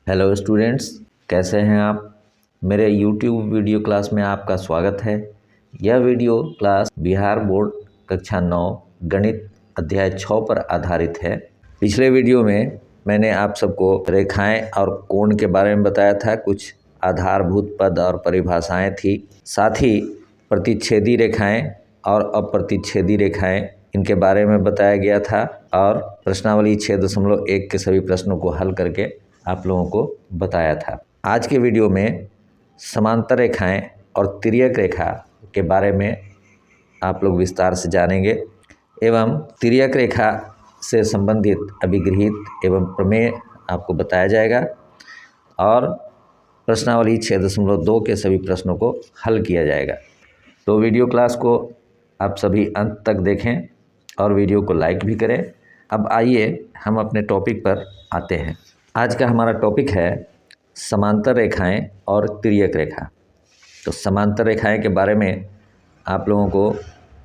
Hello students, कैसे हैं आप। मेरे YouTube वीडियो क्लास में आपका स्वागत है। यह वीडियो क्लास बिहार बोर्ड कक्षा 9 गणित अध्याय 6 पर आधारित है। पिछले वीडियो में मैंने आप सबको रेखाएं और कोण के बारे में बताया था। कुछ आधारभूत पद और परिभाषाएं थी। साथ ही प्रतिच्छेदी रेखाएं और अप्रतिच्छेदी रेखाएं इनके बारे में बताया गया था और प्रश्नावली 6.1 के सभी प्रश्नों को हल करके आप लोगों को बताया था। आज के वीडियो में समांतर रेखाएं और तिर्यक रेखा के बारे में आप लोग विस्तार से जानेंगे एवं तिर्यक रेखा से संबंधित अभिगृहित एवं प्रमेय आपको बताया जाएगा और प्रश्नावली 6.2 के सभी प्रश्नों को हल किया जाएगा। तो वीडियो क्लास को आप सभी अंत तक देखें और वीडियो को लाइक भी करें। अब आइए हम अपने टॉपिक पर आते हैं। आज का हमारा टॉपिक है समांतर रेखाएं और तिर्यक रेखा। तो समांतर रेखाएं के बारे में आप लोगों को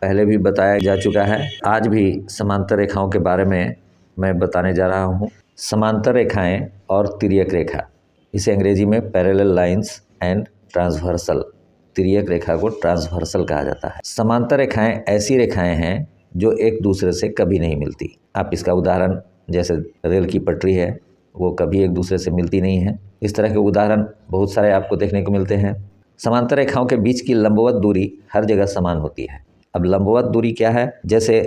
पहले भी बताया जा चुका है। आज भी समांतर रेखाओं के बारे में मैं बताने जा रहा हूं। समांतर रेखाएं और तिर्यक रेखा, इसे अंग्रेजी में पैरेलल लाइंस एंड ट्रांसवर्सल, तिर्यक रेखा को ट्रांसवर्सल कहा जाता है। समांतर रेखाएं ऐसी रेखाएं हैं जो एक दूसरे से कभी नहीं मिलती। आप इसका उदाहरण, जैसे रेल की पटरी है, वो कभी एक दूसरे से मिलती नहीं है। इस तरह के उदाहरण बहुत सारे आपको देखने को मिलते हैं। समांतर रेखाओं के बीच की लंबवत दूरी हर जगह समान होती है। अब लंबवत दूरी क्या है? जैसे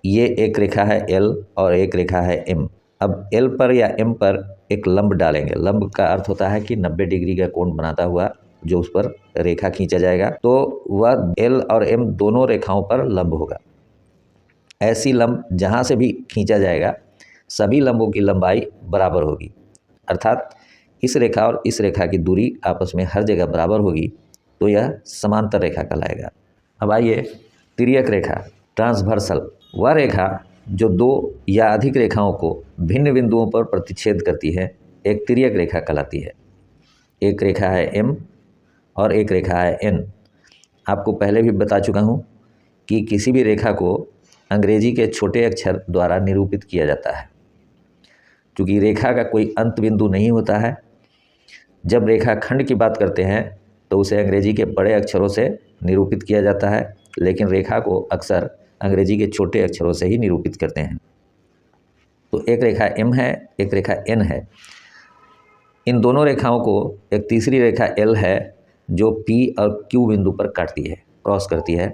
ये एक रेखा है L और एक रेखा है M। अब L पर या M पर एक लंब डालेंगे। लंब का अर्थ होता है कि 90 डिग्री का कोण बनाता हुआ जो उस पर रेखा खींचा जाएगा, तो वह L और M दोनों रेखाओं पर लंब होगा। ऐसी लंब जहाँ से भी खींचा जाएगा सभी लंबों की लंबाई बराबर होगी, अर्थात इस रेखा और इस रेखा की दूरी आपस में हर जगह बराबर होगी, तो यह समांतर रेखा कहलाएगा। अब आइए तिर्यक रेखा, ट्रांसवर्सल, वह रेखा जो दो या अधिक रेखाओं को भिन्न बिंदुओं पर प्रतिच्छेद करती है, एक तिर्यक रेखा कहलाती है। एक रेखा है M और एक रेखा है N। आपको पहले भी बता चुका हूँ कि किसी भी रेखा को अंग्रेजी के छोटे अक्षर द्वारा निरूपित किया जाता है। क्योंकि रेखा का कोई अंत बिंदु नहीं होता है, जब रेखा खंड की बात करते हैं तो उसे अंग्रेजी के बड़े अक्षरों से निरूपित किया जाता है, लेकिन रेखा को अक्सर अंग्रेजी के छोटे अक्षरों से ही निरूपित करते हैं। तो एक रेखा M है, एक रेखा N है। इन दोनों रेखाओं को एक तीसरी रेखा L है जो P और Q बिंदु पर काटती है, क्रॉस करती है।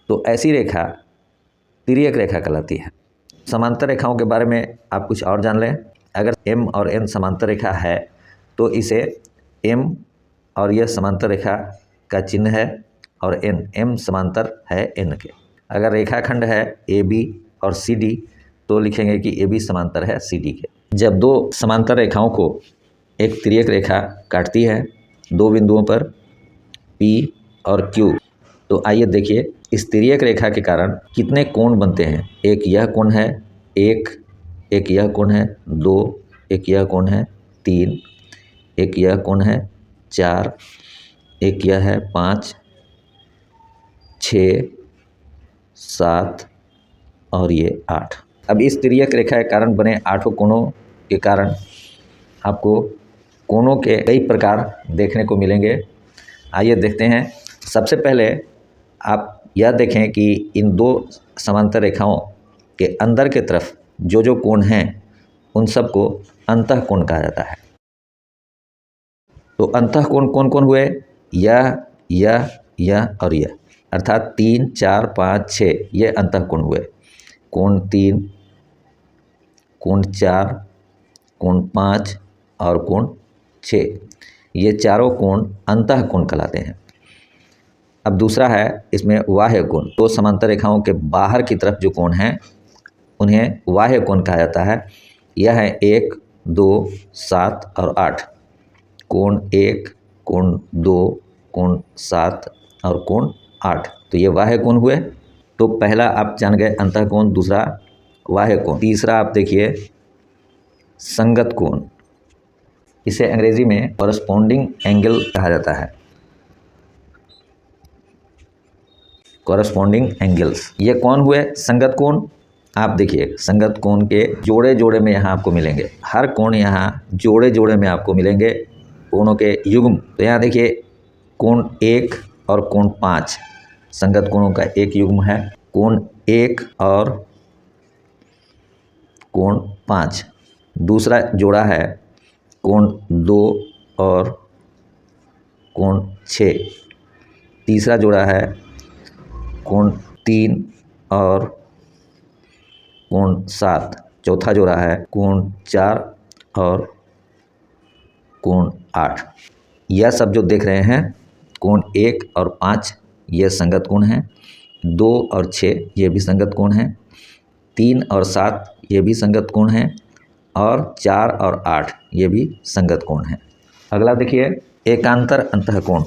तो ऐसी रेखा तिर्यक रेखा कहलाती है। समांतर रेखाओं के बारे में आप कुछ और जान लें। अगर M और N समांतर रेखा है तो इसे M और यह समांतर रेखा का चिन्ह है और M समांतर है N के। अगर रेखाखंड है AB और CD तो लिखेंगे कि AB समांतर है CD के। जब दो समांतर रेखाओं को एक तिर्यक रेखा काटती है दो बिंदुओं पर P और Q, तो आइए देखिए इस तिर्यक रेखा के कारण कितने कोण बनते हैं। एक यह कोण है 1, एक यह कोण है 2, एक यह कोण है 3, एक यह कोण है 4, एक यह है 5, 6, 7 और ये 8। अब इस तिर्यक रेखा के कारण बने 8 कोणों के कारण आपको कोणों के कई प्रकार देखने को मिलेंगे। आइए देखते हैं। सबसे पहले आप यह देखें कि इन दो समांतर रेखाओं के अंदर के तरफ जो जो कोण हैं उन सब को अंतः कोण कहा जाता है। तो अंतः कोण कौन कौन हुए? यह और यह, अर्थात 3, 4, 5, 6 ये अंतः कोण हुए। कोण 3, कोण 4, कोण 5 और कोण 6, ये चारों कोण अंतः कोण कहलाते हैं। अब दूसरा है इसमें बाह्य कोण। दो समांतर रेखाओं के बाहर की तरफ जो कोण हैं उन्हें बाह्य कोण कहा जाता है। यह है 1, 2, 7 और 8। कोण 1, कोण 2, कोण 7 और कोण 8, तो ये बाह्य कोण हुए। तो पहला आप जान गए अंतः कोण, दूसरा बाह्य कोण। तीसरा आप देखिए संगत कोण, इसे अंग्रेजी में कॉरस्पॉन्डिंग एंगल कहा जाता है। कॉरस्पॉन्डिंग एंगल्स, ये कौन हुए? संगत कोण। आप देखिए संगत कोण के जोड़े जोड़े में यहाँ आपको मिलेंगे, हर कोण यहाँ जोड़े जोड़े में आपको मिलेंगे कोणों के युग्म। तो यहाँ देखिए कोण 1 और कोण 5 संगत कोणों का एक युग्म है। कोण 1 और कोण 5। दूसरा जोड़ा है कोण 2 और कोण 6। तीसरा जोड़ा है कोण 3 और कोण 7। चौथा जोड़ा है कोण 4 और कोण 8। यह सब जो देख रहे हैं कोण 1 और 5 ये संगत कोण हैं। 2 और 6 ये भी संगत कोण हैं। 3 और 7 ये भी संगत कोण हैं और 4 और 8 ये भी संगत कोण हैं। अगला देखिए एकांतर अंतःकोण।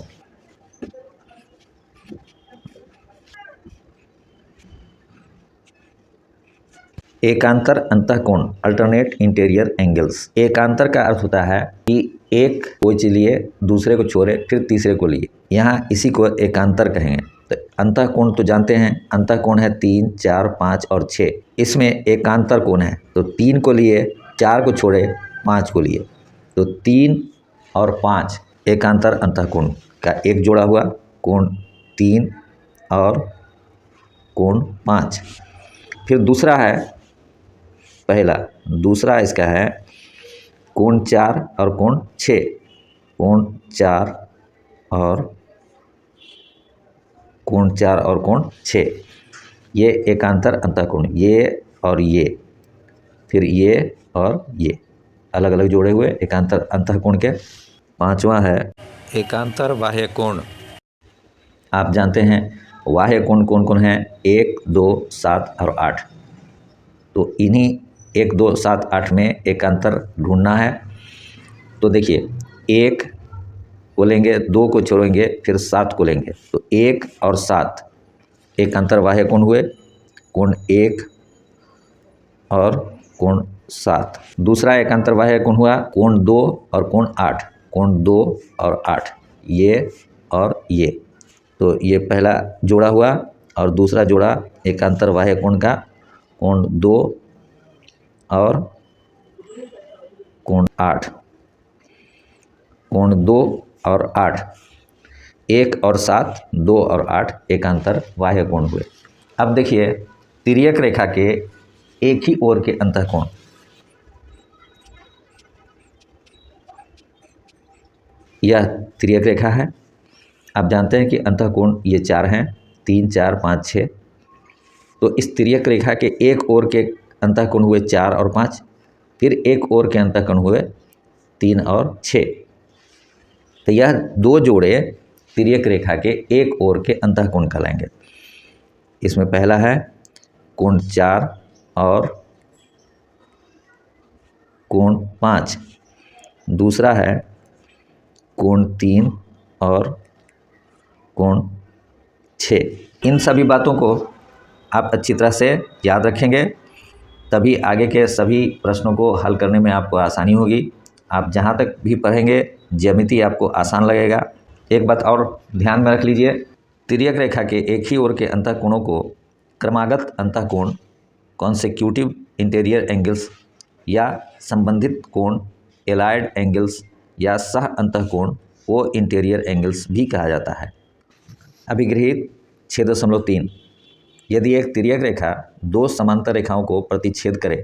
एकांतर अंतःकोण अल्टरनेट इंटीरियर एंगल्स। एकांतर का अर्थ होता है कि एक को लिए दूसरे को छोड़े फिर तीसरे को लिए, यहाँ इसी को एकांतर कहेंगे। तो अंतःकोण तो जानते हैं, अंतःकोण है 3, 4, 5 और 6। इसमें एकांतर कोण है तो 3 को लिए 4 को छोड़े 5 को लिए, तो 3 और 5 एकांतर अंतःकोण का एक जोड़ा हुआ कोण 3 और कोण 5। फिर दूसरा है दूसरा इसका है कोण 4 और कोण 6। कोण 4 और कोण 4 और कोण 6 ये एकांतर अंतःकोण, ये और ये, फिर ये और ये अलग अलग जोड़े हुए एकांतर अंतःकोण के। पांचवा है एकांतर बाह्य कोण। आप जानते हैं बाह्य कोण कौन कौन है, 1, 2, 7 और 8। तो इन्हीं 1, 2, 7, 8 में एकांतर ढूंढना है। तो देखिए 1 को लेंगे, 2 को छोड़ेंगे, फिर 7 को लेंगे, तो 1 और 7 एकांतर बाह्य कोण हुए, कोण 1 और कोण 7। दूसरा एकांतर बाह्य कोण हुआ कोण 2 और कोण 8। कोण 2 और 8 ये और ये, तो ये पहला जोड़ा हुआ। और दूसरा जोड़ा एकांतर बाह्य कोण का कोण 2 और कोण 8। कोण 2 और 8, 1 और 7, 2 और 8 एकांतर बाह्य कोण हुए। अब देखिए तिर्यक रेखा के एक ही ओर के अंतःकोण। यह तिर्यक रेखा है। आप जानते हैं कि अंतःकोण ये 4 हैं, 3, 4, 5, 6। तो इस तिर्यक रेखा के एक ओर के अंतःकोण हुए 4 और 5, फिर एक ओर के अंतःकोण हुए 3 और 6। तो यह दो जोड़े तिर्यक रेखा के एक ओर के अंतःकोण कहलाएंगे। इसमें पहला है कोण 4 और कोण 5। दूसरा है कोण 3 और कोण 6। इन सभी बातों को आप अच्छी तरह से याद रखेंगे, तभी आगे के सभी प्रश्नों को हल करने में आपको आसानी होगी। आप जहाँ तक भी पढ़ेंगे ज्यामिति आपको आसान लगेगा। एक बात और ध्यान में रख लीजिए, तिर्यक रेखा के एक ही ओर के अंतःकोणों को क्रमागत अंतःकोण, कॉन्सेक्यूटिव इंटीरियर एंगल्स या संबंधित कोण, एलाइड एंगल्स या सह अंतःकोण, वो इंटीरियर एंगल्स भी कहा जाता है। अभिगृहित 6.3। यदि एक तिर्यक रेखा दो समांतर रेखाओं को प्रतिच्छेद करे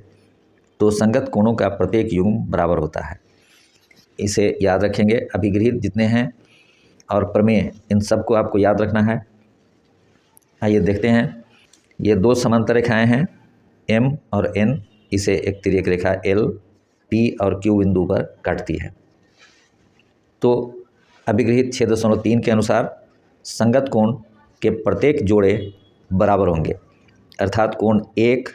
तो संगत कोणों का प्रत्येक युग्म बराबर होता है। इसे याद रखेंगे। अभिगृहित जितने हैं और प्रमेय, इन सबको आपको याद रखना है। आइए देखते हैं। ये दो समांतर रेखाएं हैं M और N। इसे एक तिर्यक रेखा L P और Q बिंदु पर काटती है। तो अभिगृहित 6.3 के अनुसार संगत कोण के प्रत्येक जोड़े बराबर होंगे, अर्थात कोण 1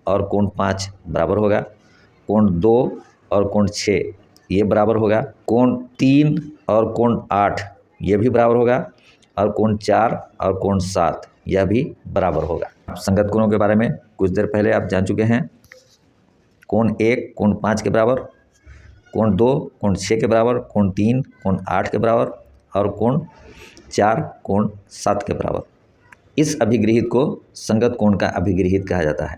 और कोण 5 बराबर होगा, कोण 2 और कोण 6 ये बराबर होगा, कोण 3 और कोण 8 ये भी बराबर होगा, और कोण 4 और कोण 7 यह भी बराबर होगा। संगत कोणों के बारे में कुछ देर पहले आप जान चुके हैं। कोण 1 कोण 5 के बराबर, कोण 2 कोण 6 के बराबर, कोण 3 कोण 8 के बराबर और कोण 4 कोण 7 के बराबर। इस अभिगृहित को संगत कोण का अभिगृहित कहा जाता है।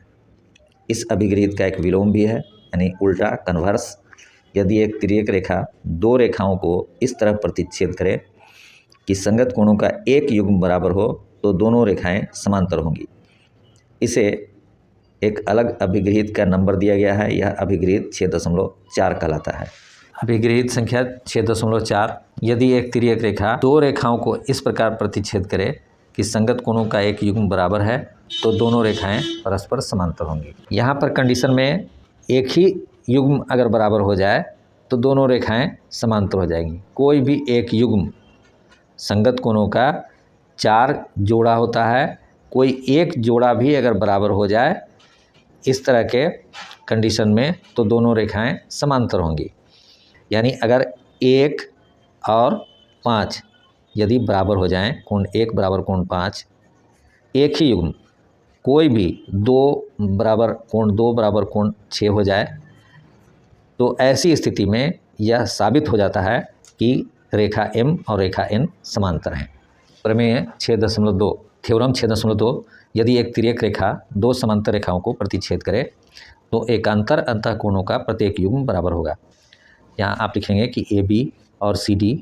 इस अभिगृहित का एक विलोम भी है, यानी उल्टा कन्वर्स। यदि एक तिर्यक रेखा दो रेखाओं को इस तरह प्रतिच्छेद करे कि संगत कोणों का एक युग्म बराबर हो तो दोनों रेखाएं समांतर होंगी। इसे एक अलग अभिगृहित का नंबर दिया गया है। यह अभिगृहित 6.4 कहलाता है। अभिगृहित संख्या 6.4। यदि एक तिर्यक रेखा दो रेखाओं को इस प्रकार प्रतिच्छेद करे कि संगत कोणों का एक युग्म बराबर है तो दोनों रेखाएं परस्पर समांतर होंगी। यहाँ पर कंडीशन में एक ही युग्म अगर बराबर हो जाए तो दोनों रेखाएं समांतर हो जाएंगी। कोई भी एक युग्म संगत कोणों का 4 जोड़ा होता है, कोई एक जोड़ा भी अगर बराबर हो जाए इस तरह के कंडीशन में तो दोनों रेखाएं समांतर होंगी। यानी अगर 1 और 5 यदि बराबर हो जाएं, कोण 1 बराबर कोण 5, एक ही युग्म कोई भी 2 बराबर कोण 6 हो जाए तो ऐसी स्थिति में यह साबित हो जाता है कि रेखा M और रेखा N समांतर हैं। प्रमेय 6.2 थ्योरम 6.2 यदि एक तिर्यक रेखा दो समांतर रेखाओं को प्रतिच्छेद करे तो एकांतर अंतःकोणों का प्रत्येक युग्म बराबर होगा। यहाँ आप लिखेंगे कि AB और CD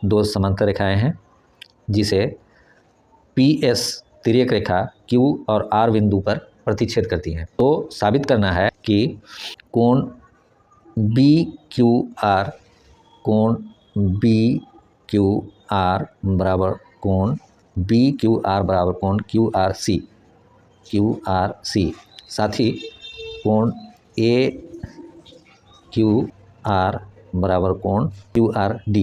दो समांतर रेखाएं हैं जिसे PS तिर्यक रेखा Q और R बिंदु पर प्रतिच्छेद करती हैं। तो साबित करना है कि कोण BQR बराबर कोण BQR बराबर कोण QRC साथ ही कोण AQR बराबर कोण QRD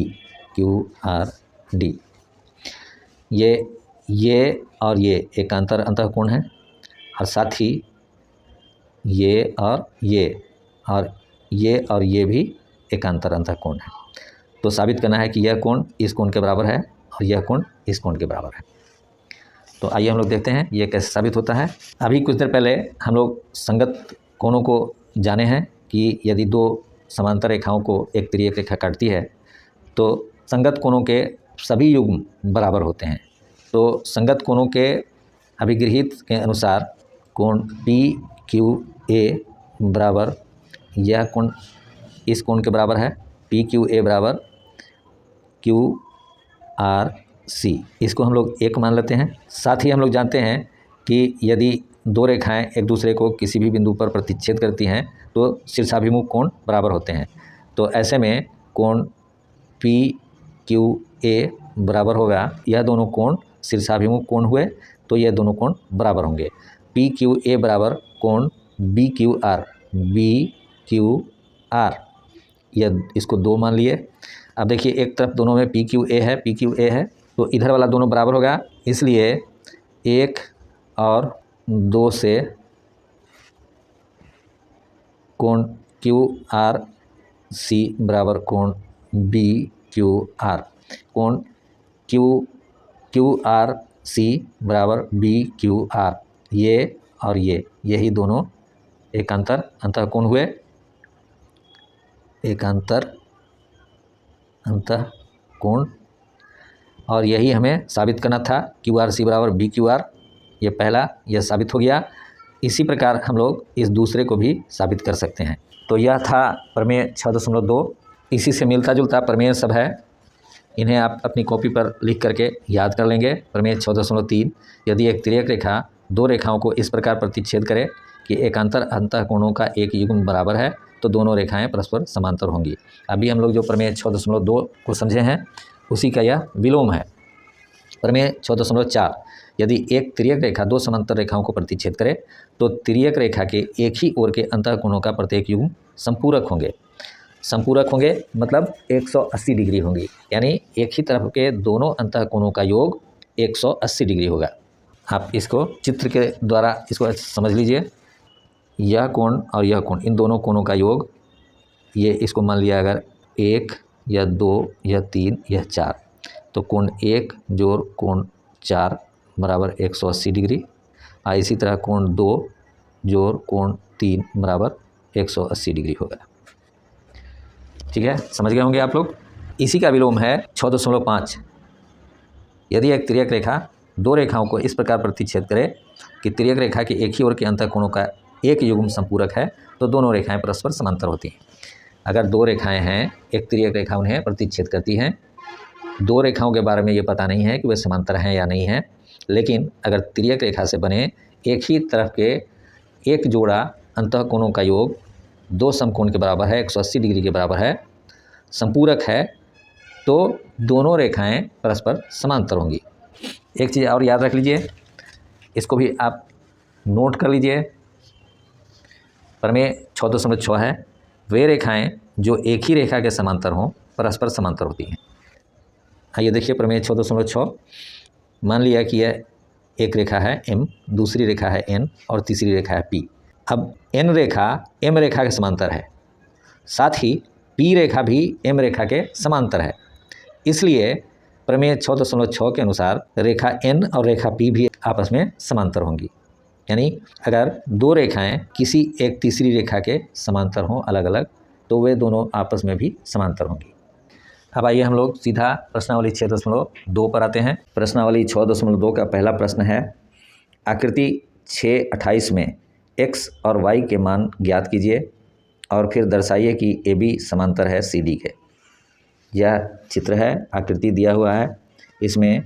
ये और ये एकांतर अंतःकोण है और साथ ही ये और ये भी एकांतर अंतःकोण है। तो साबित करना है कि यह कोण इस कोण के बराबर है और यह कोण इस कोण के बराबर है। तो आइए हम लोग देखते हैं ये कैसे साबित होता है। अभी कुछ देर पहले हम लोग संगत कोणों को जाने हैं कि यदि दो समांतर रेखाओं को एक तिर्यक रेखा काटती है तो संगत कोणों के सभी युग्म बराबर होते हैं। तो संगत कोणों के अभिगृहित के अनुसार कोण PQA बराबर यह कोण इस कोण के बराबर है, PQA बराबर QRC, इसको हम लोग एक मान लेते हैं। साथ ही हम लोग जानते हैं कि यदि दो रेखाएं एक दूसरे को किसी भी बिंदु पर प्रतिच्छेद करती हैं तो शीर्षाभिमुख कोण बराबर होते हैं। तो ऐसे में कोण PQA बराबर होगा, यह दोनों कोण शीर्षाभिमुख कोण हुए तो यह दोनों कोण बराबर होंगे। PQA बराबर कोण BQR यह इसको 2 मान लिए। अब देखिए एक तरफ दोनों में PQA है तो इधर वाला दोनों बराबर होगा, इसलिए 1 और 2 से कोण QRC बराबर कोण BQR, कोण QRC बराबर BQR, ये और यही दोनों एकांतर अंतःकोण हुए, एकांतर अंतःकोण। और यही हमें साबित करना था, QRC बराबर BQR, ये पहला यह साबित हो गया। इसी प्रकार हम लोग इस दूसरे को भी साबित कर सकते हैं। तो यह था प्रमेय 6.2। इसी से मिलता जुलता प्रमेय सब है, इन्हें आप अपनी कॉपी पर लिख करके याद कर लेंगे। प्रमेय 6.3 यदि एक तिर्यक रेखा दो रेखाओं को इस प्रकार प्रतिच्छेद करे कि एकांतर अंतःकोणों का एक युग्म बराबर है तो दोनों रेखाएं परस्पर समांतर होंगी। अभी हम लोग जो प्रमेय 6.2 को समझे हैं उसी का यह विलोम है। प्रमेय 6.4 यदि एक तिर्यक रेखा दो समांतर रेखाओं को प्रतिच्छेद करे तो तिर्यक रेखा के एक ही ओर के अंतःकोणों का प्रत्येक युग्म संपूरक होंगे मतलब 180 डिग्री होंगी, यानी एक ही तरफ के दोनों अंतःकोणों का योग 180 डिग्री होगा। आप इसको चित्र के द्वारा इसको समझ लीजिए। यह कोण और यह कोण, इन दोनों कोणों का योग, ये इसको मान लिया अगर 1 या 2 या 3 या 4, तो कोण 1 जोड़ कोण 4 बराबर 180 डिग्री, और इसी तरह कोण 2 जोड़ कोण 3 बराबर 180 डिग्री होगा। ठीक है, समझ गए होंगे आप लोग। इसी का विलोम है 6.5 यदि एक तिर्यक रेखा दो रेखाओं को इस प्रकार प्रतिच्छेद करे कि तिर्यक रेखा के एक ही ओर के अंतःकोणों का एक युग्म संपूरक है तो दोनों रेखाएं परस्पर समांतर होती हैं। अगर दो रेखाएं हैं, एक तिर्यक रेखा उन्हें प्रतिच्छेद करती हैं। दो रेखाओं के बारे में ये पता नहीं है कि वे समांतर हैं या नहीं हैं, लेकिन अगर तिर्यक रेखा से बने एक ही तरफ के एक जोड़ा अंतःकोणों का योग दो समकोण के बराबर है, 180 डिग्री के बराबर है, संपूरक है, तो दोनों रेखाएं परस्पर समांतर होंगी। एक चीज़ और याद रख लीजिए, इसको भी आप नोट कर लीजिए। प्रमेय 6.6 है, वे रेखाएं जो एक ही रेखा के समांतर हों परस्पर समांतर होती हैं। आइए देखिए प्रमेय 6.6। मान लिया कि यह एक रेखा है M, दूसरी रेखा है N और तीसरी रेखा है P। अब N रेखा M रेखा के समांतर है, साथ ही P रेखा भी M रेखा के समांतर है। इसलिए प्रमेय 6.6 के अनुसार रेखा N और रेखा P भी आपस में समांतर होंगी। यानी अगर दो रेखाएं किसी एक तीसरी रेखा के समांतर हों अलग अलग, तो वे दोनों आपस में भी समांतर होंगी। अब आइए हम लोग सीधा प्रश्नावली 6.2 पर आते हैं। प्रश्नावली 6.2 का पहला प्रश्न है, आकृति 6.28 में x और y के मान ज्ञात कीजिए और फिर दर्शाइए कि AB समांतर है CD के। यह चित्र है, आकृति दिया हुआ है, इसमें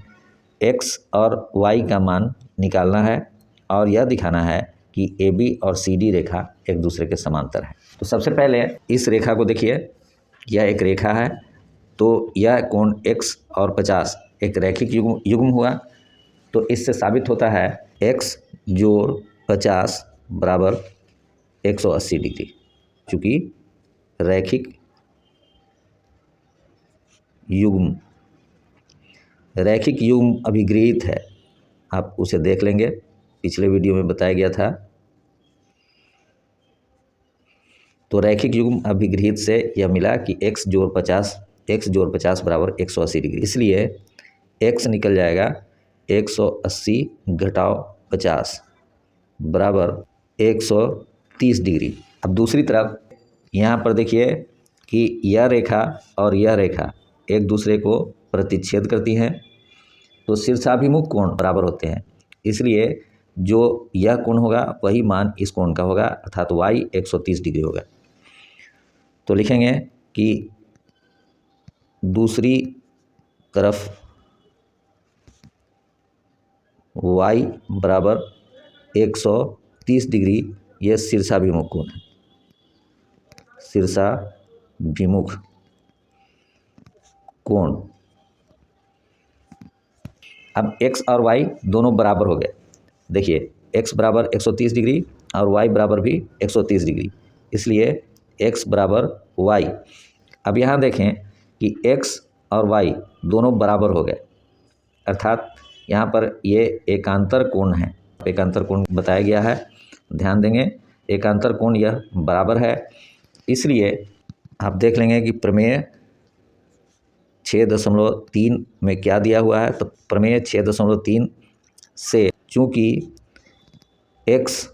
x और y का मान निकालना है और यह दिखाना है कि AB और CD रेखा एक दूसरे के समांतर है। तो सबसे पहले इस रेखा को देखिए, यह एक रेखा है, तो यह कोण x और 50 एक रैखिक युग्म हुआ। तो इससे साबित होता है x जोड़ 50 बराबर 180 डिग्री, चूँकि रैखिक युग्म अभिगृहित है। आप उसे देख लेंगे, पिछले वीडियो में बताया गया था। तो रैखिक युग्म अभिगृहित से यह मिला कि x जोड़ 50 बराबर 180 डिग्री। इसलिए x निकल जाएगा 180 घटाओ 50 बराबर 130 डिग्री। अब दूसरी तरफ यहाँ पर देखिए कि यह रेखा और यह रेखा एक दूसरे को प्रतिच्छेद करती हैं, तो शीर्षाभिमुख कोण बराबर होते हैं। इसलिए जो यह कोण होगा वही मान इस कोण का होगा, अर्थात y 130 डिग्री होगा। तो लिखेंगे कि दूसरी तरफ y बराबर 130 डिग्री, यह शीर्षाभिमुख कोण है, शीर्षाभिमुख कोण। अब x और y दोनों बराबर हो गए। देखिए x बराबर 130 डिग्री और y बराबर भी 130 डिग्री, इसलिए x बराबर y। अब यहाँ देखें कि x और y दोनों बराबर हो गए, अर्थात यहाँ पर ये एकांतर कोण है। एकांतर कोण बताया गया है, ध्यान देंगे, एकांतर कोण यह बराबर है। इसलिए आप देख लेंगे कि प्रमेय 6.3 में क्या दिया हुआ है। तो प्रमेय 6.3 से चूँकि x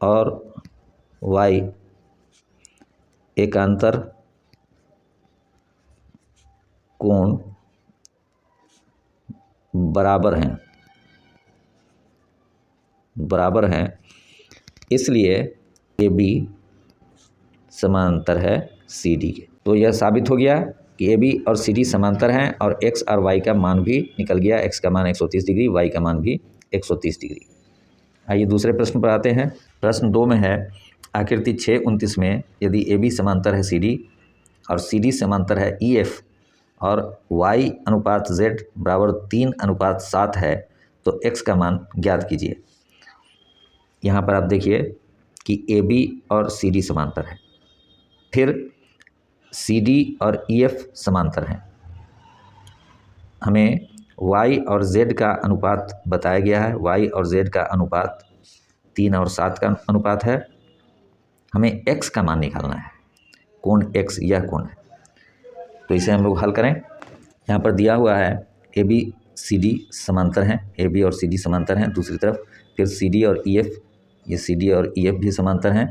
और y एकांतर कोण बराबर हैं, इसलिए AB समांतर है CD के। तो यह साबित हो गया कि AB और CD समांतर हैं और x और y का मान भी निकल गया। x का मान 130 डिग्री, y का मान भी 130 डिग्री। आइए दूसरे प्रश्न पर आते हैं। प्रश्न 2 में है, आकृति 6.29 में यदि AB समांतर है CD और CD समांतर है EF और y अनुपात z बराबर 3:7 है, तो x का मान ज्ञात कीजिए। यहाँ पर आप देखिए कि AB और CD समांतर है, फिर CD और EF समांतर हैं। हमें y और z का अनुपात बताया गया है, y और z का अनुपात 3 और 7 का अनुपात है। हमें x का मान निकालना है, कोण x यह कोण है। तो इसे हम लोग हल करें। यहाँ पर दिया हुआ है AB CD समांतर हैं, AB और CD समांतर हैं। दूसरी तरफ फिर CD और EF, ये CD और EF भी समांतर हैं।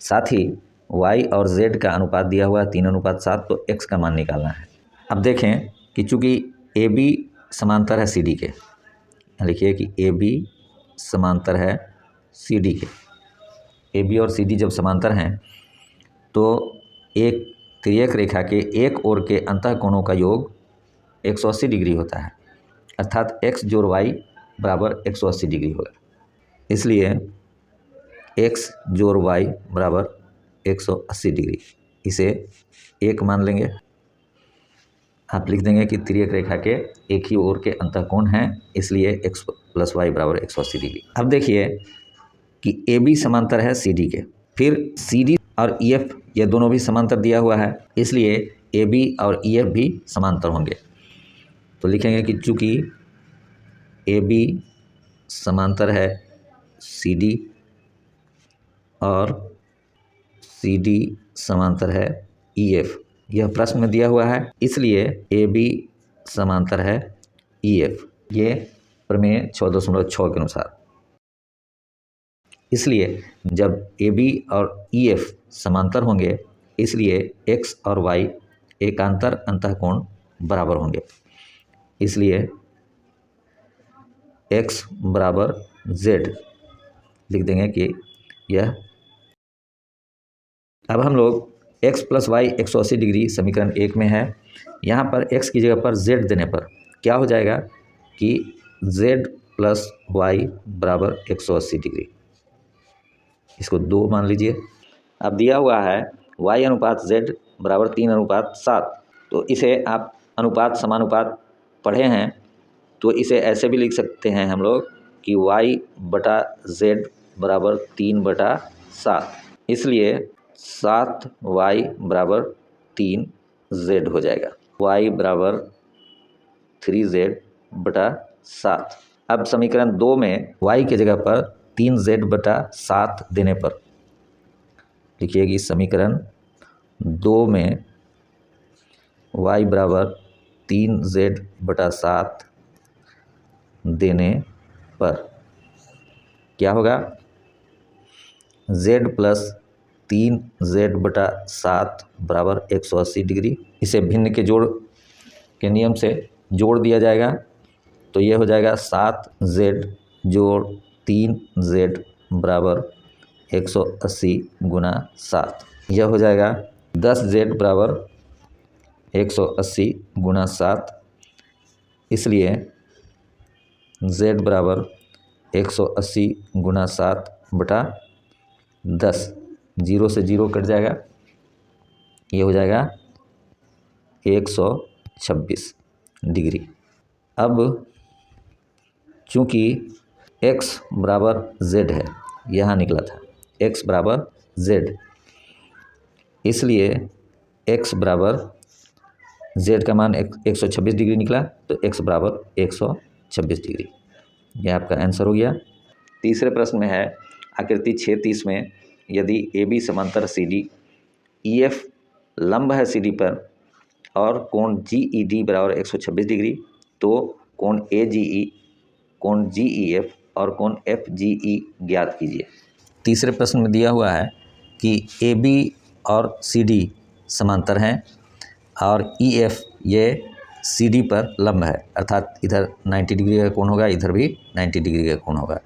साथ ही y और z का अनुपात दिया हुआ है 3:7, तो x का मान निकालना है। अब देखें कि चूँकि AB समांतर है CD के, लिखिए कि AB समांतर है CD के, ए बी और सी डी जब समांतर हैं तो एक तिर्यक रेखा के एक ओर के अंतःकोणों का योग 180 डिग्री होता है, अर्थात x जोड़ y बराबर 180 डिग्री होगा। इसलिए x जोड़ y बराबर 180 डिग्री, इसे एक मान लेंगे। आप लिख देंगे कि तिर्यक रेखा के एक ही ओर के अंतःकोण हैं, इसलिए x प्लस वाई बराबर 180 डिग्री। अब देखिए कि ए बी समांतर है सी डी के, फिर सी डी और ई एफ ये दोनों भी समांतर दिया हुआ है, इसलिए ए बी और ई एफ भी समांतर होंगे। तो लिखेंगे कि चूँकि ए बी समांतर है सी डी और सी डी समांतर है ई एफ, यह प्रश्न में दिया हुआ है, इसलिए ए बी समांतर है ई एफ, ये प्रमेय 6.6 के अनुसार। इसलिए जब ए बी और ई एफ समांतर होंगे, इसलिए एक्स और वाई एकांतर अंतःकोण बराबर होंगे, इसलिए x बराबर z लिख देंगे कि यह। अब हम लोग x प्लस वाई 180 डिग्री समीकरण 1 में है, यहाँ पर x की जगह पर z देने पर क्या हो जाएगा कि z प्लस वाई बराबर 180 डिग्री, इसको 2 मान लीजिए। अब दिया हुआ है y अनुपात z बराबर 3:7, तो इसे आप अनुपात समानुपात पढ़े हैं, तो इसे ऐसे भी लिख सकते हैं हम लोग कि y बटा z बराबर 3/7, इसलिए 7y बराबर 3z हो जाएगा, y बराबर 3z/7। अब समीकरण 2 में y की जगह पर 3z/7 देने पर लिखिए कि समीकरण 2 में y बराबर 3z/7 देने पर क्या होगा, z प्लस 3z/7 बराबर 180 डिग्री। इसे भिन्न के जोड़ के नियम से जोड़ दिया जाएगा, तो ये हो जाएगा 7z जोड़ 3z बराबर 180 गुना 7, यह हो जाएगा 10z बराबर 180 गुना 7, इसलिए z बराबर 180 गुना 7 बटा 10, 0 से 0 कट जाएगा, ये हो जाएगा 126 डिग्री। अब चूँकि x बराबर z है, यहाँ निकला था x बराबर z, इसलिए x बराबर z का मान 126 डिग्री निकला, तो x बराबर 126 डिग्री, यह आपका आंसर हो गया। तीसरे प्रश्न में है आकृति 6:30 में यदि ए बी समांतर सी डी, ई एफ लंब है सी डी पर और कोण जी ई डी बराबर 126 डिग्री, तो कोण ए जी ई, कोण जी ई एफ और कोण एफ जी ई ज्ञात कीजिए। तीसरे प्रश्न में दिया हुआ है कि ए बी और सी डी समांतर हैं और ई एफ ये सी डी पर लंब है, अर्थात इधर 90 डिग्री का कोण होगा, इधर भी 90 डिग्री का कोण होगा,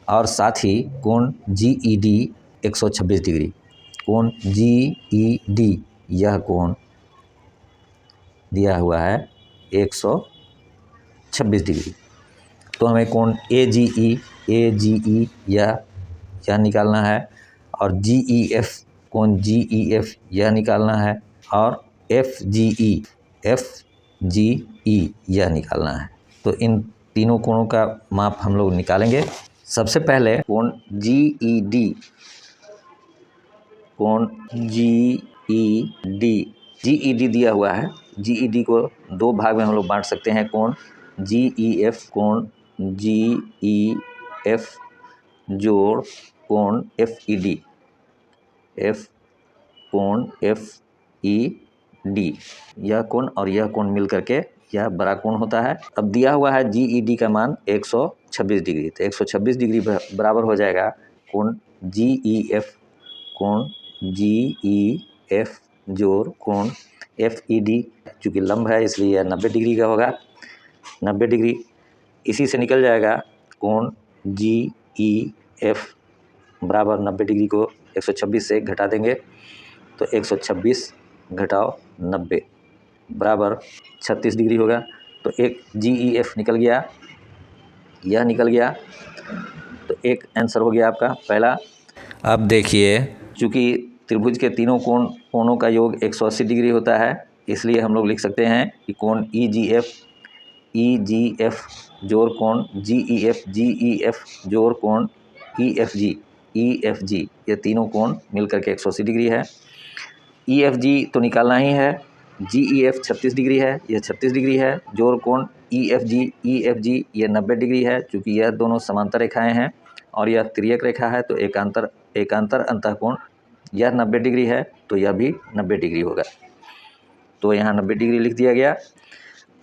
और साथ ही कोण जी ई डी 126 डिग्री, कोण जी ई डी यह कोण दिया हुआ है 126 डिग्री। तो हमें कोण ए जी ई यह निकालना है, और जी ई एफ कोण जी ई एफ यह निकालना है, और एफ जी ई यह निकालना है। तो इन तीनों कोणों का माप हम लोग निकालेंगे। सबसे पहले कोण जी ई डी, कोण जी ई डी दिया हुआ है, जी ई डी को 2 भाग में हम लोग बांट सकते हैं, कोण जी ई एफ, कोण जी ई एफ जोड़ कोण एफ ई डी, कोण एफ ई डी, यह कोण और यह कोण मिल करके यह बड़ा कोण होता है। अब दिया हुआ है जी ई डी का मान 126 डिग्री, तो 126 डिग्री बराबर हो जाएगा कोण जी ई एफ, कोण जी ई एफ जोड़ कोण एफ ई डी, चूँकि लंब है इसलिए यह 90 डिग्री का होगा, 90 डिग्री। इसी से निकल जाएगा कोण जी ई एफ बराबर 90 डिग्री को 126 से घटा देंगे तो 126 घटाओ 90 बराबर 36 डिग्री होगा। तो एक GEF निकल गया, यह निकल गया, तो एक आंसर हो गया आपका पहला। अब देखिए, चूँकि त्रिभुज के तीनों कोणों का योग 180 डिग्री होता है, इसलिए हम लोग लिख सकते हैं कि कोण EGF जोड़ कोण GEF जोड़ कोण EFG ये तीनों कोण मिलकर के 180 डिग्री है। EFG तो निकालना ही है, GEF 36 डिग्री है, यह 36 डिग्री है, जोड़ कोण EFG ये 90 डिग्री है। चूँकि यह दोनों समांतर रेखाएं हैं और यह तिर्यक रेखा है, तो एकांतर अंतःकोण यह 90 डिग्री है, तो यह भी 90 डिग्री होगा। तो यहाँ 90 डिग्री लिख दिया गया।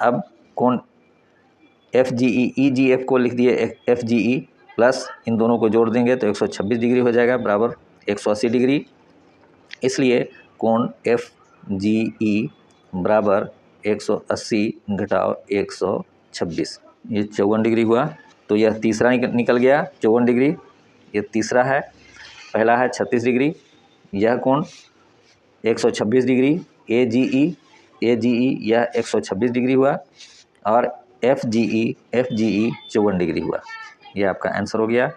अब कोण EGF को लिख दिए FGE प्लस इन दोनों को जोड़ देंगे तो 126 डिग्री हो जाएगा बराबर 180 डिग्री। इसलिए कोण FGE बराबर 180 घटाओ 126, ये 54 डिग्री हुआ। तो यह तीसरा निकल गया 54 डिग्री, ये तीसरा है। पहला है 36 डिग्री, यह कोण 126 डिग्री AGE यह 126 डिग्री हुआ और FGE 54 डिग्री हुआ। यह आपका आंसर हो गया।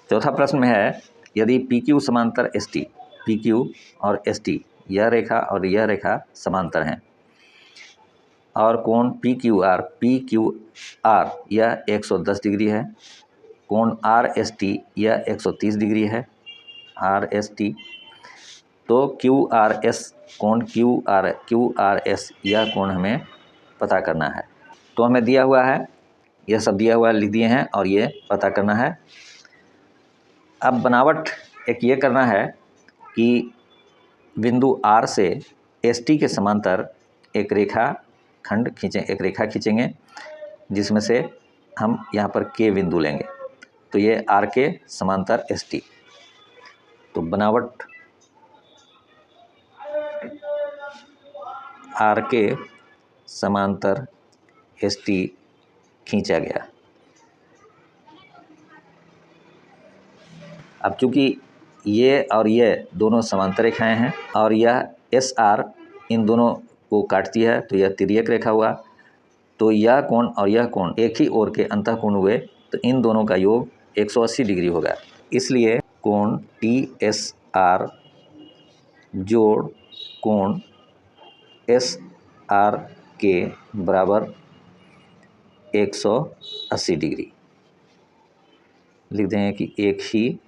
चौथा प्रश्न में है, यदि PQ समांतर ST, PQ और ST यह रेखा और यह रेखा समांतर हैं और कोण PQR यह 110 डिग्री है, कोण RST यह 130 डिग्री है RST, तो कोण QRS यह कोण हमें पता करना है। तो हमें दिया हुआ है, यह सब दिया हुआ लिख दिए हैं और ये पता करना है। अब बनावट एक ये करना है कि बिंदु R से ST के समांतर एक रेखा खींचेंगे, जिसमें से हम यहाँ पर K बिंदु लेंगे, तो ये R के समांतर ST। तो बनावट R के समांतर ST खींचा गया। अब चूंकि ये और ये दोनों समांतर रेखाएं हैं और यह SR इन दोनों को काटती है, तो यह तिर्यक रेखा हुआ। तो यह कोण और यह कोण एक ही ओर के अंतःकोण हुए, तो इन दोनों का योग 180 डिग्री होगा। इसलिए कोण TSR जोड़ कोण SR के बराबर 180 डिग्री लिख देंगे कि एक ही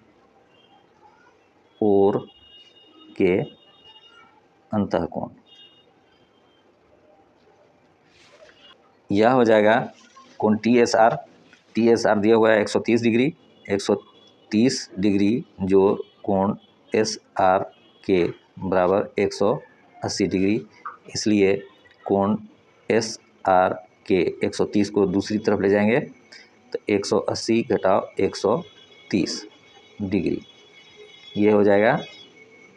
ओर के अंतःकोण। यह हो जाएगा कोण TSR दिया हुआ है 130 डिग्री, 130 डिग्री जोड़ कोण SR के बराबर 180 डिग्री। इसलिए कोण SR के 130 को दूसरी तरफ ले जाएंगे तो 180 घटाओ 130 डिग्री, ये हो जाएगा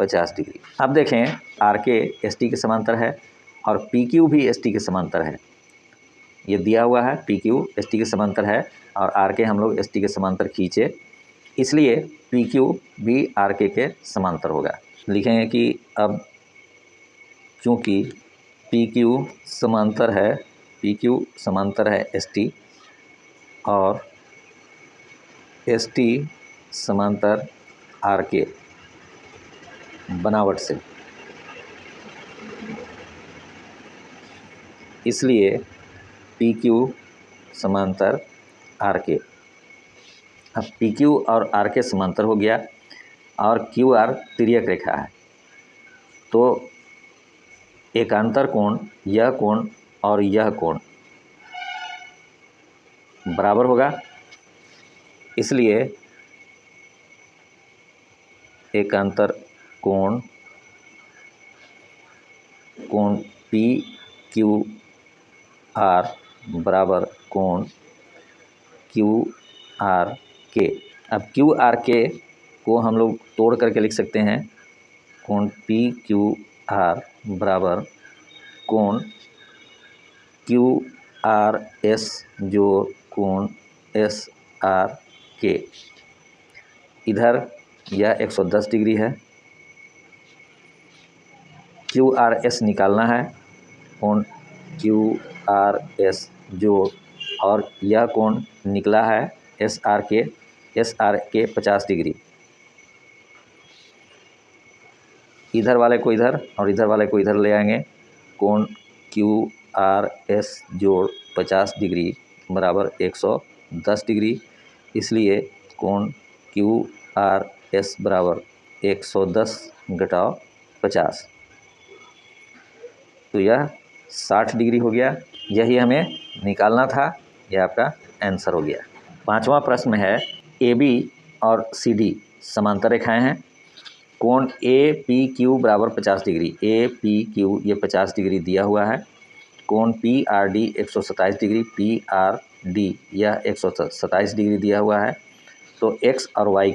50 डिग्री। अब देखें, RK ST के समांतर है और PQ भी ST के समांतर है। ये दिया हुआ है PQ ST के समांतर है और RK हम लोग ST के समांतर खींचे, इसलिए PQ भी RK के समांतर होगा। लिखेंगे कि अब चूँकि PQ समांतर है ST और ST समांतर RK बनावट से, इसलिए PQ समांतर RK। अब PQ और RK समांतर हो गया और QR तिर्यक रेखा है, तो एकांतर कोण यह कोण और यह कोण बराबर होगा। इसलिए एकांतर कोण PQR बराबर कोण QRK। अब QRK को हम लोग तोड़ करके लिख सकते हैं, कोण PQR बराबर कोण QRS जोड़ कोण SRK। इधर यह 110 डिग्री है। QRS निकालना है, कोण QRS जोड़, और यह कोण निकला है SR के 50 डिग्री। इधर वाले को इधर और इधर वाले को इधर ले आएंगे। कोण QRS जोड़ 50 डिग्री बराबर 110 डिग्री, इसलिए कोण QRS बराबर 110 घटाव 50, तो यह 60 डिग्री हो गया। यही हमें निकालना था, यह आपका आंसर हो गया। पांचवा प्रश्न है, AB और CD समांतर रेखाएं हैं। कोण APQ बराबर 50 डिग्री, APQ ये 50 डिग्री दिया हुआ है। कोण PRD 127 डिग्री, PRD यह 127 डिग्री दिया हुआ है। तो x और y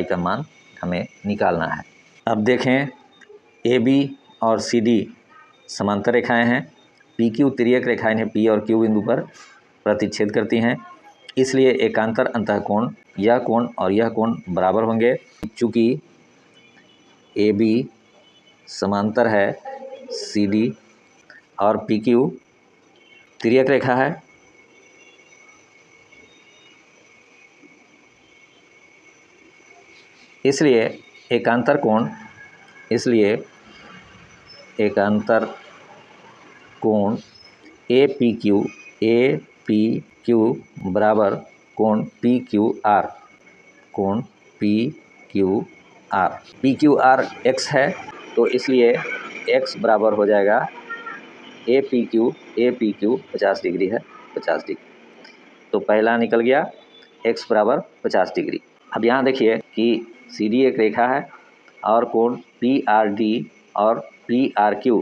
का मान हमें निकालना है। अब देखें, AB और CD समांतर रेखाएं हैं। PQ तिर्यक रेखाएं हैं, P और Q बिंदु पर प्रतिच्छेद करती हैं, इसलिए एकांतर अंतःकोण यह कोण और यह कोण बराबर होंगे। चूँकि AB समांतर है CD और PQ तिर्यक रेखा है, इसलिए एकांतर कोण APQ बराबर कोण PQR, PQR x है, तो इसलिए x बराबर हो जाएगा APQ 50 डिग्री है, 50 डिग्री, तो पहला निकल गया x बराबर 50 डिग्री। अब यहाँ देखिए कि CD एक रेखा है और कोण PRD और PRQ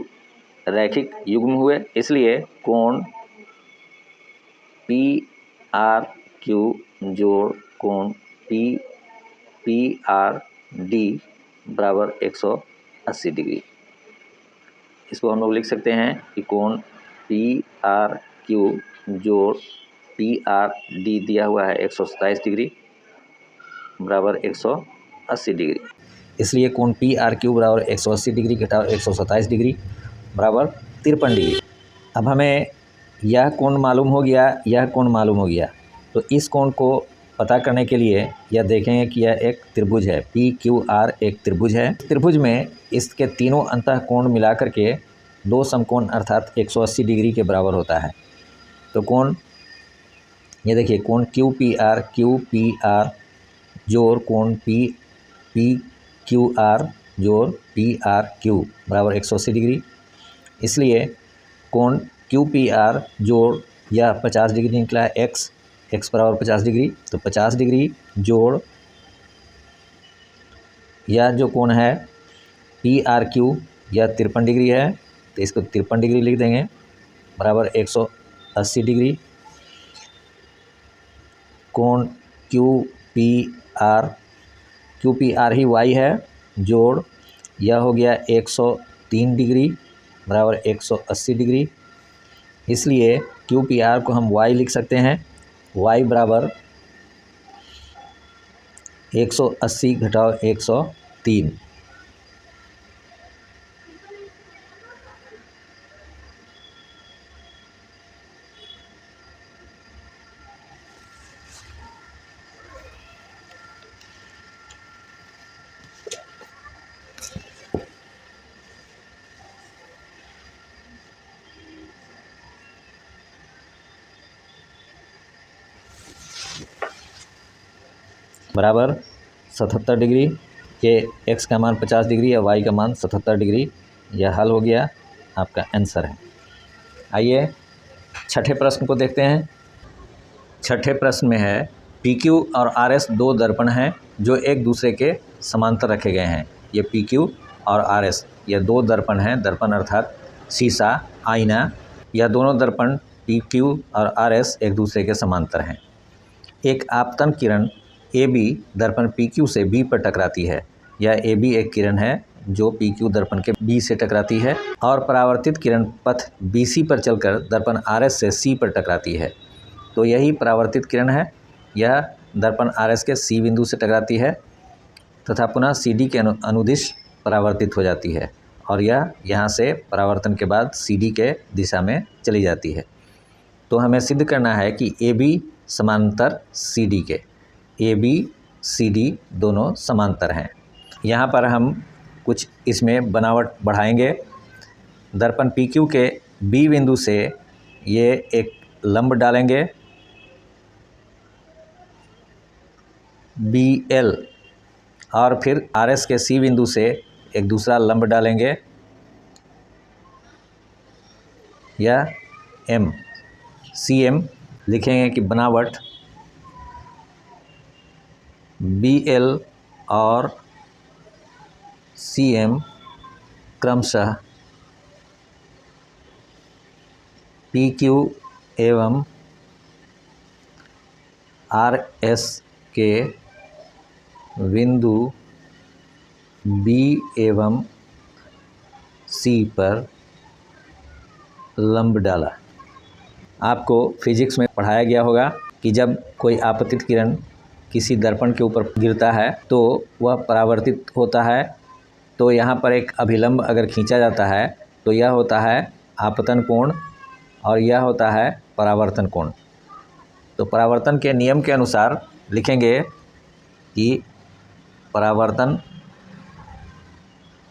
रैखिक युग्म हुए, इसलिए कोण PRQ जोड़ कोण PRD बराबर 180 डिग्री। इसको हम लोग लिख सकते हैं कि कोण PRQ जोड़ PRD दिया हुआ है 127 डिग्री बराबर 180 डिग्री, इसलिए कोण PRQ बराबर 180 डिग्री घटाव 127 डिग्री बराबर 53 डिग्री। अब हमें यह कोण मालूम हो गया, तो इस कोण को पता करने के लिए यह देखेंगे कि यह एक त्रिभुज है, PQR एक त्रिभुज है। त्रिभुज में इसके तीनों अंतःकोण मिला करके दो समकोण अर्थात 180 डिग्री के बराबर होता है। तो कोण ये देखिए, कोण QPR जोड़ कोण PQR जोड़ PRQ बराबर 180 डिग्री, इसलिए कोण QPR जोड़ यह 50 डिग्री निकला है, x बराबर 50 डिग्री, तो 50 डिग्री जोड़ यह जो कोण है PRQ यह 53 डिग्री है, तो इसको 53 डिग्री लिख देंगे बराबर 180 डिग्री। कोण QPR ही y है, जोड़ यह हो गया 103 डिग्री बराबर 180 डिग्री, इसलिए QPR को हम y लिख सकते हैं, y बराबर 180 घटाव 103। बराबर 77 डिग्री, ये x का मान 50 डिग्री या y का मान 77 डिग्री, यह हल हो गया, आपका आंसर है। आइए छठे प्रश्न को देखते हैं। छठे प्रश्न में है, PQ और RS दो दर्पण हैं जो एक दूसरे के समांतर रखे गए हैं। ये PQ और RS ये दो दर्पण हैं, दर्पण अर्थात शीशा, आईना, यह दोनों दर्पण PQ और RS एक दूसरे के समांतर हैं। एक आपतन किरण AB दर्पण PQ से B पर टकराती है। यह AB एक किरण है जो PQ दर्पण के B से टकराती है और परावर्तित किरण पथ BC पर चलकर दर्पण RS से C पर टकराती है। तो यही परावर्तित किरण है, यह दर्पण RS के C बिंदु से टकराती है तथा पुनः CD के अनुदिश परावर्तित हो जाती है और यह यहाँ से परावर्तन के बाद CD के दिशा में चली जाती है। तो हमें सिद्ध करना है कि AB समांतर CD के, AB CD दोनों समांतर हैं। यहाँ पर हम कुछ इसमें बनावट बढ़ाएंगे। दर्पण PQ के B बिंदु से ये एक लंब डालेंगे BL और फिर RS के C बिंदु से एक दूसरा लंब डालेंगे या M CM। लिखेंगे कि बनावट BL और CM क्रमशः PQ एवं RS के बिंदु B एवं C पर लंब डाला। आपको फिजिक्स में पढ़ाया गया होगा कि जब कोई आपतित किरण किसी दर्पण के ऊपर गिरता है तो वह परावर्तित होता है। तो यहाँ पर एक अभिलंब अगर खींचा जाता है तो यह होता है आपतन कोण और यह होता है परावर्तन कोण। तो परावर्तन के नियम के अनुसार लिखेंगे कि परावर्तन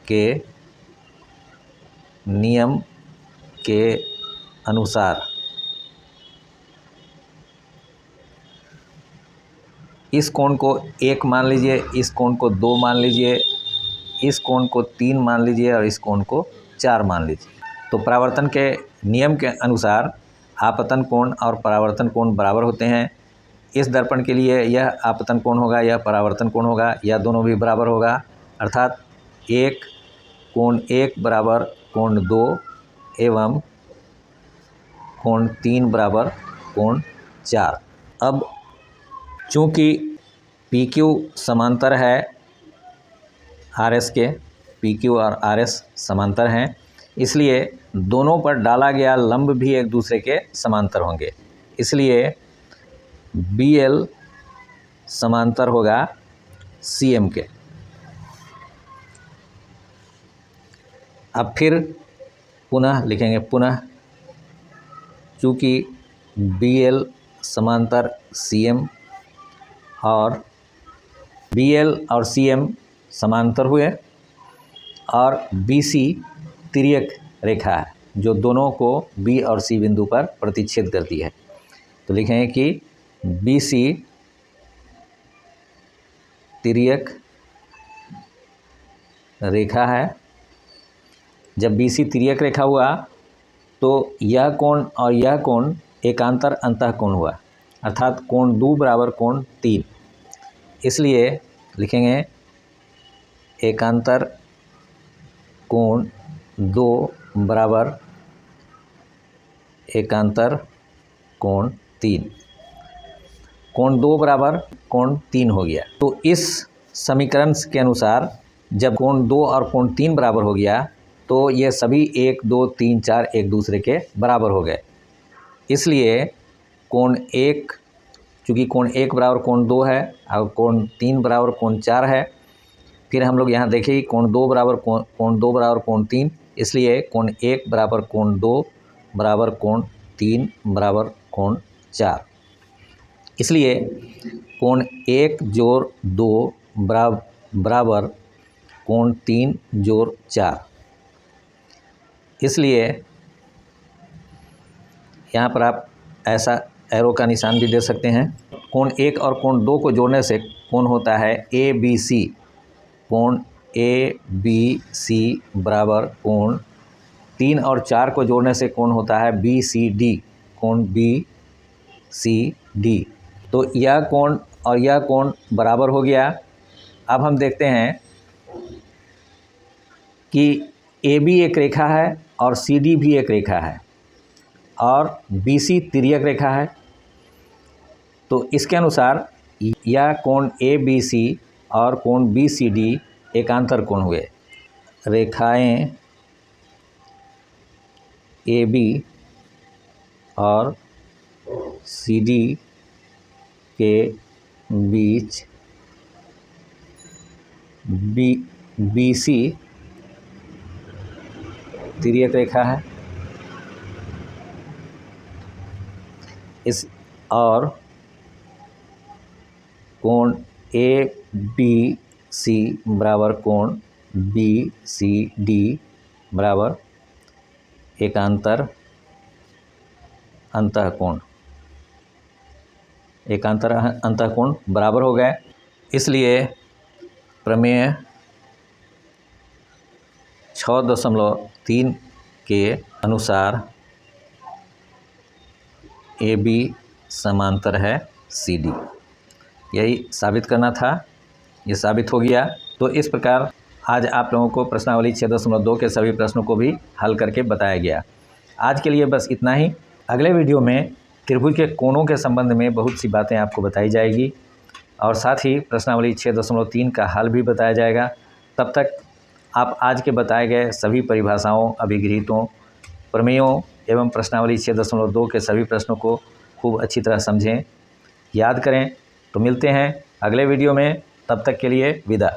के नियम के अनुसार इस कोण को 1 मान लीजिए, इस कोण को 2 मान लीजिए, इस कोण को 3 मान लीजिए और इस कोण को 4 मान लीजिए। तो परावर्तन के नियम के अनुसार आपतन कोण और परावर्तन कोण बराबर होते हैं। इस दर्पण के लिए यह आपतन कोण होगा, यह परावर्तन कोण होगा, यह दोनों भी बराबर होगा। अर्थात कोण 1 बराबर कोण 2 एवं कोण 3 बराबर कोण 4। अब चूँकि PQ समांतर है RS के, PQ और RS समांतर हैं, इसलिए दोनों पर डाला गया लंब भी एक दूसरे के समांतर होंगे। इसलिए BL समांतर होगा CM के। अब फिर पुनः लिखेंगे, पुनः चूँकि BL समांतर CM और BL और CM समांतर हुए और BC तिर्यक रेखा है जो दोनों को B और C बिंदु पर प्रतिच्छेद करती है। तो लिखेंगे कि BC तिर्यक रेखा है। जब BC तिर्यक रेखा हुआ तो यह कोण और यह कोण एकांतर अंतःकोण हुआ, अर्थात कोण 2 बराबर कोण 3। इसलिए लिखेंगे एकांतर कोण 2 बराबर एकांतर कोण 3। कोण 2 बराबर कोण 3 हो गया। तो इस समीकरण के अनुसार जब कोण 2 और कोण 3 बराबर हो गया तो ये सभी 1, 2, 3, 4 एक दूसरे के बराबर हो गए। इसलिए कोण 1, चूँकि कोण 1 बराबर कोण 2 है और कोण 3 बराबर कोण 4 है। फिर हम लोग यहाँ देखिए कोण 2 बराबर कोण 3, इसलिए कोण 1 बराबर कोण 2 बराबर कोण 3 बराबर कोण 4। इसलिए कोण 1 जोड़ 2 बराबर कोण 3 जोड़ 4। इसलिए यहाँ पर आप ऐसा एरो का निशान भी दे सकते हैं। कोण 1 और कोण 2 को जोड़ने से कोण होता है ABC। कोण ABC बराबर कोण 3 और 4 को जोड़ने से कोण होता है BCD। कोण BCD। तो यह कोण और यह कोण बराबर हो गया। अब हम देखते हैं कि AB एक रेखा है और CD भी एक रेखा है और BC तिर्यक रेखा है। तो इसके अनुसार यह कोण ABC और कोण BCD एकांतर कोण हुए। रेखाएं AB और CD के बीच BC तिर्यक रेखा है, इस और कोण ABC बराबर कोण BCD बराबर एकांतर अंतःकोण, एकांतर अंतःकोण बराबर हो गए। इसलिए प्रमेय 6.3 के अनुसार AB समांतर है CD। यही साबित करना था, ये साबित हो गया। तो इस प्रकार आज आप लोगों को प्रश्नावली 6.2 के सभी प्रश्नों को भी हल करके बताया गया। आज के लिए बस इतना ही। अगले वीडियो में त्रिभुज के कोणों के संबंध में बहुत सी बातें आपको बताई जाएगी और साथ ही प्रश्नावली 6.3 का हल भी बताया जाएगा। तब तक आप आज के बताए गए सभी परिभाषाओं, अभिगृहीतों, प्रमेयों एवं प्रश्नावली 6.2 के सभी प्रश्नों को खूब अच्छी तरह समझें, याद करें। तो मिलते हैं अगले वीडियो में, तब तक के लिए विदा।